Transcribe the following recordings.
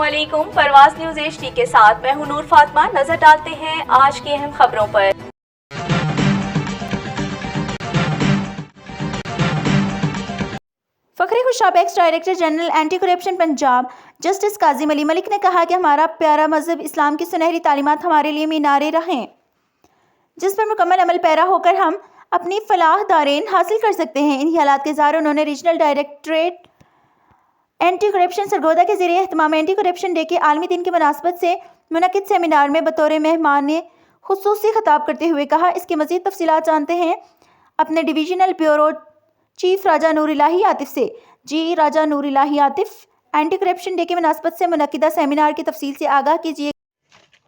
अस्सलामुअलैकुम। परवाज news HD के साथ मैं हूं नूर फातिमा। नजर डालते हैं आज की अहम खबरों पर। Fakhre Khushab ex director general anti corruption Punjab justice Kazim Ali Malik ने कहा कि हमारा प्यारा मजहब इस्लाम की सुनहरी तालीमात हमारे लिए मीनारे रहें, जिस पर मुकम्मल अमल पैरा होकर हम अपनी फलाह दारेन हासिल कर सकते हैं। इन्हीं हालात के इज़हार उन्होंने regional directorate anti corruption Sargodha के ज़रिए एहतमाम एंटी करप्शन डे के आलमी दिन की मुनासबत से मुनक्किद सेमिनार में बतौर मेहमान खुसूसी खिताब करते हुए कहा। इसकी मज़ीद तफसीलात जानते हैं अपने डिवीजनल ब्यूरो चीफ राजा नूर इलाही आतिफ से। जी राजा नूर इलाही आतिफ, एंटी करप्शन डे की मुनासबत से मुनक्किदा सेमिनार की तफसील से आगाह कीजिए।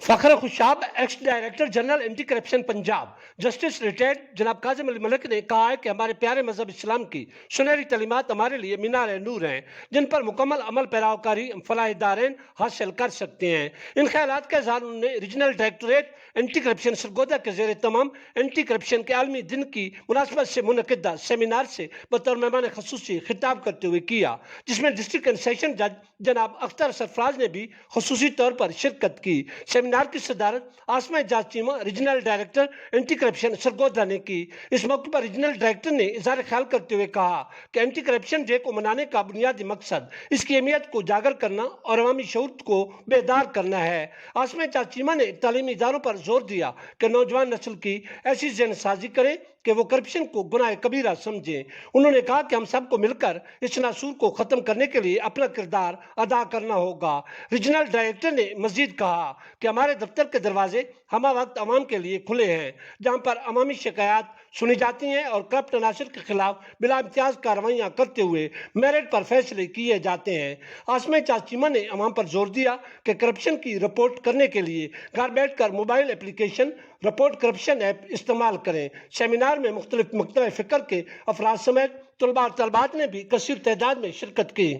Fakhar Khushab ex director general anti corruption Punjab justice retired जनाब काजिम अली मलिक ने कहा है कि हमारे प्यारे मजहब इस्लाम की सुनहरी तालीमात हमारे लिए मीनार नूर हैं, जिन पर मुकम्मल अमल पैराकारी फलाह दारेन हासिल कर सकते हैं। इन ख्यालात का इज़हार उन्होंने regional directorate anti corruption Sargodha के ज़ेर तमाम एंटी करप्शन के आलमी दिन की मुनासबत से मुनक्किदा सेमिनार से बतौर मेहमान खसूसी खिताब करते हुए किया, जिसमें डिस्ट्रिक्ट एंड सेशन जज जनाब अख्तर सरफराज ने भी खसूसी तौर पर शिरकत की। सेमिनार की सदारत Asma Ejaz Cheema regional director anti corruption Sargodha ने की। इस मौके पर रीजनल डायरेक्टर ने इज़हार ख्याल करते हुए कहा कि एंटी करप्शन डे को मनाने का बुनियादी मकसद इसकी अहमियत को उजागर करना और अवामी शऊर को बेदार करना है। आसमा एजाज चीमा ने तालीमी इदारों पर जोर दिया कि नौजवान नस्ल की ऐसी ज़हनसाजी करें कि वो करप्शन को गुनाह कबीरा समझें। उन्होंने कहा कि हम सबको मिलकर इस नासूर को ख़त्म करने के लिए अपना किरदार अदा करना होगा। रीजनल डायरेक्टर ने मजीद कहा कि हमारे दफ्तर के दरवाजे हमा वक्त आवाम के लिए खुले हैं, जहाँ पर अवामी शिकायत सुनी जाती हैं और करप्ट अनासर के खिलाफ बिला इम्तियाज कार्रवाइयाँ करते हुए मेरिट पर फैसले किए जाते हैं। आसमा चाचीमा ने अवाम पर जोर दिया कि करप्शन की रिपोर्ट करने के लिए घर बैठ कर mobile application report corruption app इस्तेमाल करें। सेमिनार में मुख्तलिफ मकतब फ़िक्र के अफराद समेत तलबा और तलबात ने भी कसीर तादाद में शिरकत की।